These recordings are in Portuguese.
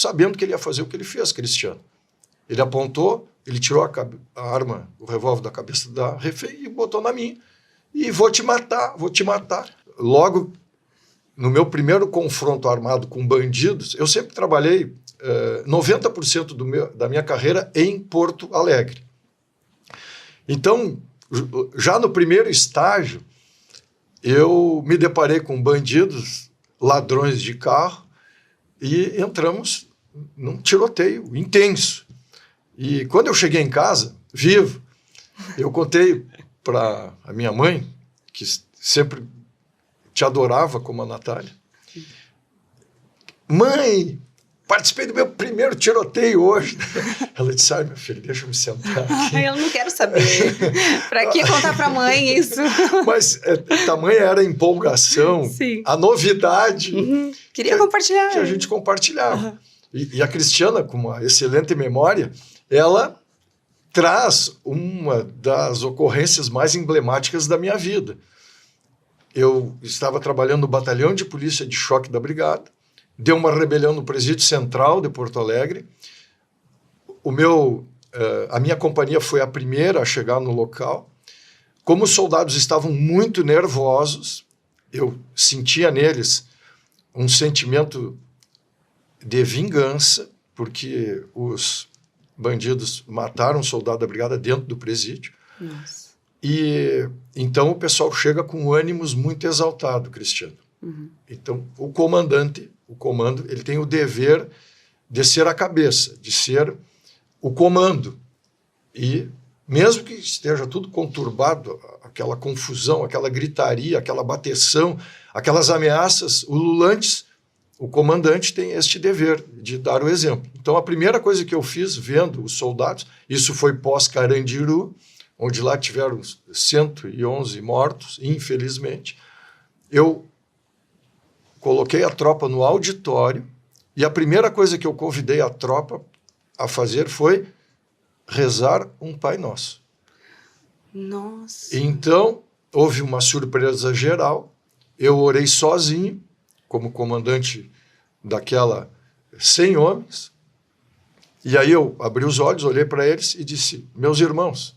sabendo que ele ia fazer o que ele fez, Cristiano. Ele apontou, ele tirou a arma, o revólver da cabeça da refém e botou na minha. E vou te matar, vou te matar. Logo, no meu primeiro confronto armado com bandidos, eu sempre trabalhei 90% da minha carreira em Porto Alegre. Então, já no primeiro estágio, eu me deparei com bandidos, ladrões de carro, e entramos num tiroteio intenso. E quando eu cheguei em casa, vivo, eu contei para a minha mãe, que sempre te adorava como a Natália. Mãe, participei do meu primeiro tiroteio hoje. Ela disse, ai, meu filho, deixa eu me sentar aqui. Eu não quero saber. Para que contar para a mãe isso? Mas tamanha era a empolgação, Sim. a novidade. Queria compartilhar. Que a gente compartilhava. E a Cristiana, com uma excelente memória, ela traz uma das ocorrências mais emblemáticas da minha vida. Eu estava trabalhando no batalhão de polícia de choque da brigada, deu uma rebelião no presídio central de Porto Alegre. A minha companhia foi a primeira a chegar no local. Como os soldados estavam muito nervosos, eu sentia neles um sentimento de vingança, porque os bandidos mataram um soldado da brigada dentro do presídio. Nossa. E então o pessoal chega com ânimos muito exaltado, Cristiano. Então o comando, ele tem o dever de ser a cabeça, de ser o comando. E mesmo que esteja tudo conturbado, aquela confusão, aquela gritaria, aquela bateção, aquelas ameaças ululantes, o comandante tem este dever de dar o exemplo. Então, a primeira coisa que eu fiz, vendo os soldados, isso foi pós-Carandiru, onde lá tiveram 111 mortos, infelizmente, eu coloquei a tropa no auditório e a primeira coisa que eu convidei a tropa a fazer foi rezar um Pai Nosso. Nossa. Então, houve uma surpresa geral, eu orei sozinho, como comandante daquela 100 homens, e aí eu abri os olhos, olhei para eles e disse, meus irmãos,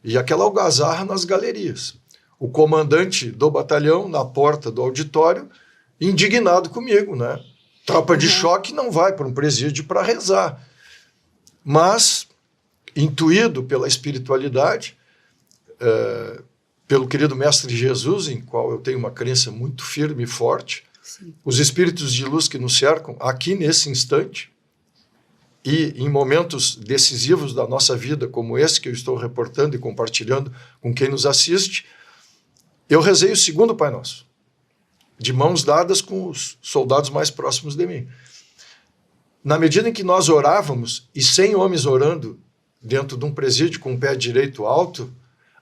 e aquela algazarra nas galerias. O comandante do batalhão, na porta do auditório, indignado comigo, né? Tropa de choque não vai para um presídio para rezar. Mas, intuído pela espiritualidade, pelo querido Mestre Jesus, em qual eu tenho uma crença muito firme e forte, sim, os espíritos de luz que nos cercam aqui nesse instante e em momentos decisivos da nossa vida, como esse que eu estou reportando e compartilhando com quem nos assiste, eu rezei o segundo Pai Nosso, de mãos dadas com os soldados mais próximos de mim. Na medida em que nós orávamos, e 100 homens orando dentro de um presídio com o pé direito alto,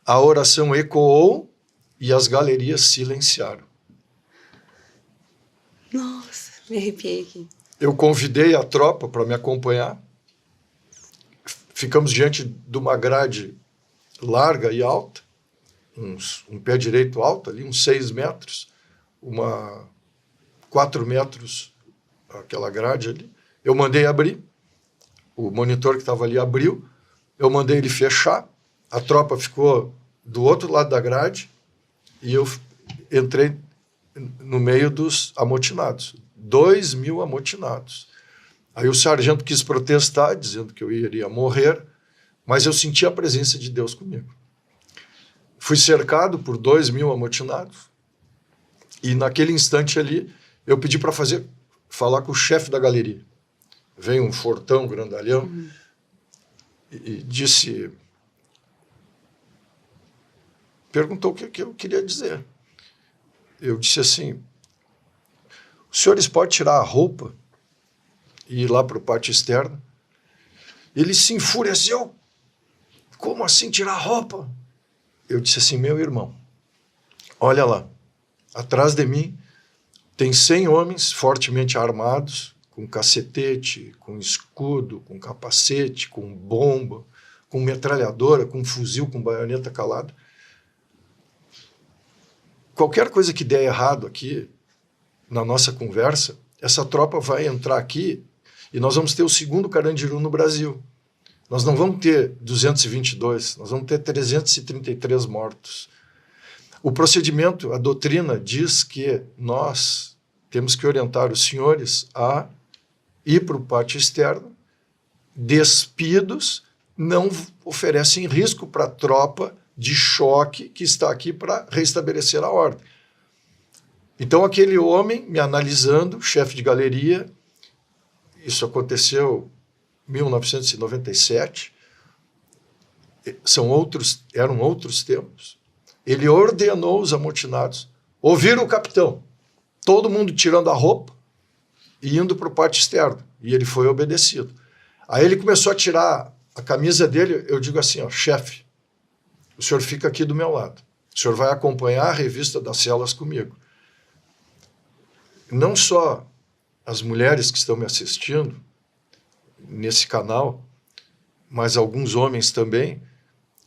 a oração ecoou e as galerias silenciaram. Nossa, me arrepiei aqui. Eu convidei a tropa para me acompanhar. Ficamos diante de uma grade larga e alta, um pé direito alto ali, uns 6 metros, 4 metros aquela grade ali. Eu mandei abrir, o monitor que estava ali abriu, eu mandei ele fechar, a tropa ficou do outro lado da grade e eu entrei no meio dos amotinados, 2.000 amotinados. Aí o sargento quis protestar, dizendo que eu iria morrer, mas eu senti a presença de Deus comigo. Fui cercado por 2.000 amotinados e naquele instante ali eu pedi para falar com o chefe da galeria. Veio um fortão, grandalhão, e disse... Perguntou o que eu queria dizer. Eu disse assim, os senhores podem tirar a roupa e ir lá para o pátio externo? Ele se enfureceu. Como assim tirar a roupa? Eu disse assim, meu irmão, olha lá, atrás de mim tem 100 homens fortemente armados, com cacetete, com escudo, com capacete, com bomba, com metralhadora, com fuzil, com baioneta calada. Qualquer coisa que der errado aqui, na nossa conversa, essa tropa vai entrar aqui e nós vamos ter o segundo Carandiru no Brasil. Nós não vamos ter 222, nós vamos ter 333 mortos. O procedimento, a doutrina diz que nós temos que orientar os senhores a ir para o pátio externo, despidos, não oferecem risco para a tropa de choque que está aqui para restabelecer a ordem. Então, aquele homem, me analisando, chefe de galeria, isso aconteceu em 1997, eram outros tempos, ele ordenou os amotinados ouvir o capitão, todo mundo tirando a roupa e indo para o pátio externo, e ele foi obedecido. Aí ele começou a tirar a camisa dele, eu digo assim, ó, chefe, o senhor fica aqui do meu lado, o senhor vai acompanhar a revista das celas comigo. Não só as mulheres que estão me assistindo nesse canal, mas alguns homens também,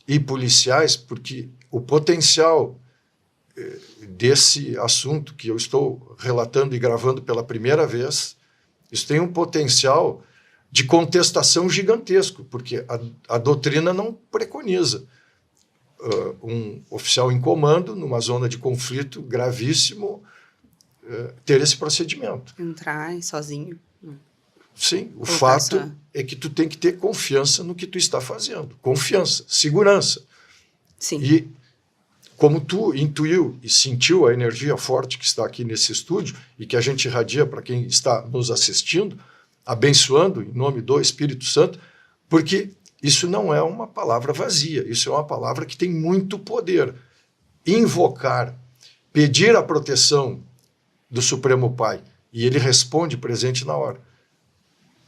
e policiais, porque o potencial desse assunto que eu estou relatando e gravando pela primeira vez, isso tem um potencial de contestação gigantesco, porque a doutrina não preconiza um oficial em comando, numa zona de conflito gravíssimo, ter esse procedimento. Entrar sozinho. Sim, o fato é que tu tem que ter confiança no que tu está fazendo. Confiança, segurança. Sim. E como tu intuiu e sentiu a energia forte que está aqui nesse estúdio e que a gente irradia para quem está nos assistindo, abençoando em nome do Espírito Santo, porque isso não é uma palavra vazia, isso é uma palavra que tem muito poder. Invocar, pedir a proteção do Supremo Pai, e ele responde presente na hora.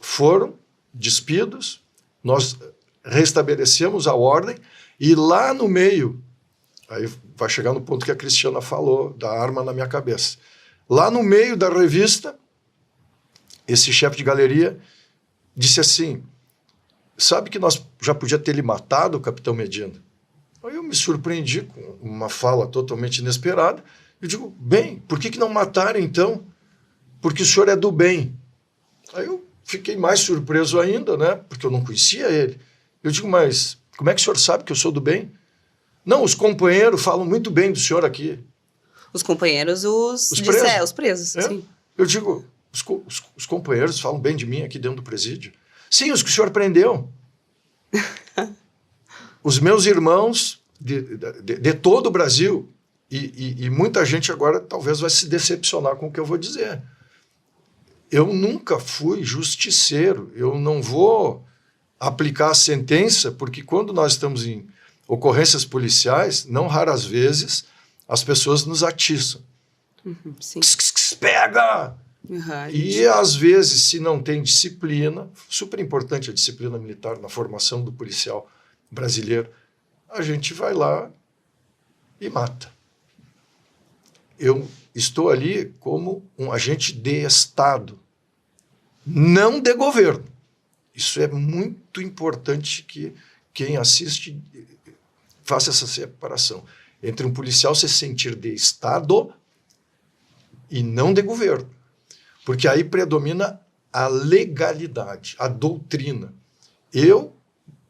Foram despidos, nós restabelecemos a ordem, e lá no meio, aí vai chegar no ponto que a Cristiana falou, da arma na minha cabeça. Lá no meio da revista, esse chefe de galeria disse assim, sabe que nós já podíamos ter ele matado, o capitão Medina? Aí eu me surpreendi com uma fala totalmente inesperada. Eu digo, bem, por que não mataram então? Porque o senhor é do bem. Aí eu fiquei mais surpreso ainda, né? Porque eu não conhecia ele. Eu digo, mas como é que o senhor sabe que eu sou do bem? Não, os companheiros falam muito bem do senhor aqui. Os companheiros, os presos. Os presos, é? Sim. Eu digo, os companheiros falam bem de mim aqui dentro do presídio. Sim, os que o senhor prendeu. Os meus irmãos de todo o Brasil, e muita gente agora talvez vai se decepcionar com o que eu vou dizer. Eu nunca fui justiceiro, eu não vou aplicar a sentença, porque quando nós estamos em ocorrências policiais, não raras vezes, as pessoas nos atiçam. Sim. Pega! Uhum, e às vezes, se não tem disciplina, super importante a disciplina militar na formação do policial brasileiro, a gente vai lá e mata. Eu estou ali como um agente de Estado, não de governo. Isso é muito importante que quem assiste faça essa separação entre um policial se sentir de Estado e não de governo. Porque aí predomina a legalidade, a doutrina. Eu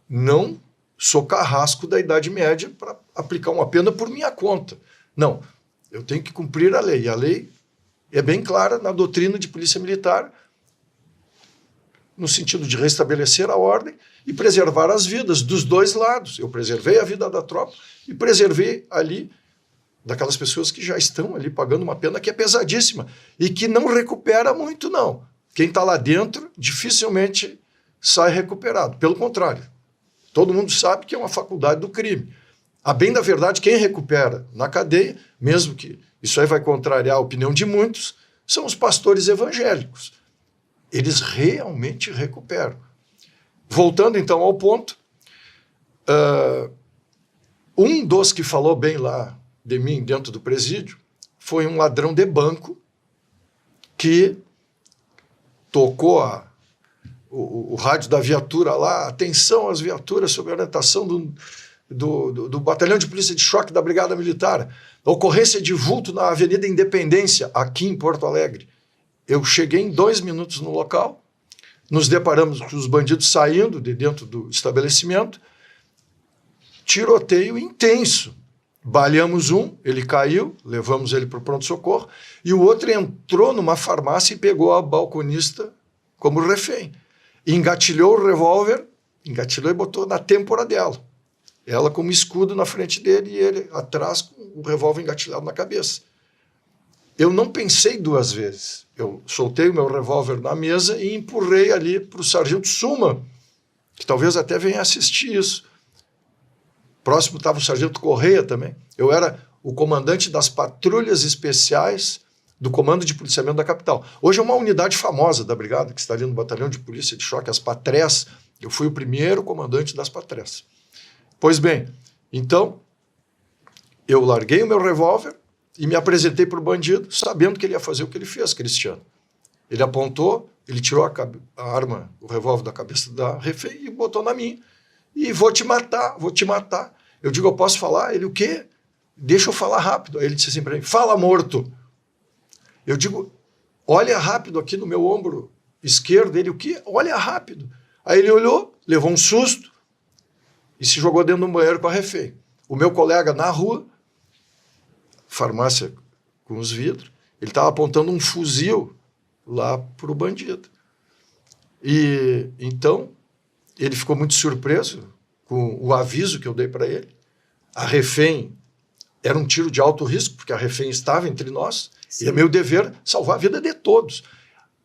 não sou carrasco da Idade Média para aplicar uma pena por minha conta. Não, eu tenho que cumprir a lei. A lei é bem clara na doutrina de polícia militar, no sentido de restabelecer a ordem e preservar as vidas dos dois lados. Eu preservei a vida da tropa e preservei ali daquelas pessoas que já estão ali pagando uma pena que é pesadíssima e que não recupera muito, não. Quem está lá dentro dificilmente sai recuperado. Pelo contrário, todo mundo sabe que é uma faculdade do crime. A bem da verdade, quem recupera na cadeia, mesmo que isso aí vai contrariar a opinião de muitos, são os pastores evangélicos. Eles realmente recuperam. Voltando então ao ponto, um dos que falou bem lá de mim dentro do presídio foi um ladrão de banco que tocou o rádio da viatura lá, atenção às viaturas sob orientação do Batalhão de Polícia de Choque da Brigada Militar, ocorrência de vulto na Avenida Independência, aqui em Porto Alegre. Eu cheguei em 2 minutos no local, nos deparamos com os bandidos saindo de dentro do estabelecimento, tiroteio intenso. Baleamos um, ele caiu, levamos ele para o pronto-socorro, e o outro entrou numa farmácia e pegou a balconista como refém. Engatilhou o revólver, engatilhou e botou na têmpora dela. Ela como escudo na frente dele e ele atrás com o revólver engatilhado na cabeça. Eu não pensei duas vezes. Eu soltei o meu revólver na mesa e empurrei ali para o sargento Suma, que talvez até venha assistir isso. Próximo estava o sargento Correia também. Eu era o comandante das patrulhas especiais do Comando de Policiamento da Capital. Hoje é uma unidade famosa da Brigada, que está ali no Batalhão de Polícia de Choque, as Patrés. Eu fui o primeiro comandante das Patrés. Pois bem, então, eu larguei o meu revólver e me apresentei para o bandido, sabendo que ele ia fazer o que ele fez, Cristiano. Ele apontou, ele tirou a arma, o revólver da cabeça da refém e botou na minha. E vou te matar, vou te matar. Eu digo, eu posso falar? Ele, o quê? Deixa eu falar rápido. Aí ele disse assim para mim, fala, morto. Eu digo, olha rápido aqui no meu ombro esquerdo. Ele, o quê? Olha rápido. Aí ele olhou, levou um susto e se jogou dentro do banheiro com a refém. O meu colega na rua, farmácia com os vidros, ele estava apontando um fuzil lá para o bandido. E então ele ficou muito surpreso com o aviso que eu dei para ele. A refém era um tiro de alto risco, porque a refém estava entre nós. Sim. E é meu dever salvar a vida de todos.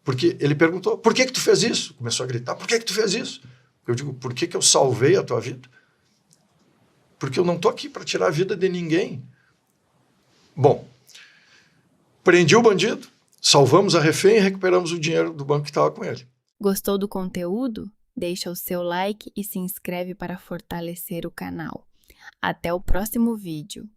Porque ele perguntou, por que tu fez isso? Começou a gritar, por que tu fez isso? Eu digo, por que eu salvei a tua vida? Porque eu não estou aqui para tirar a vida de ninguém. Bom, prendi o bandido, salvamos a refém e recuperamos o dinheiro do banco que estava com ele. Gostou do conteúdo? Deixa o seu like e se inscreve para fortalecer o canal. Até o próximo vídeo.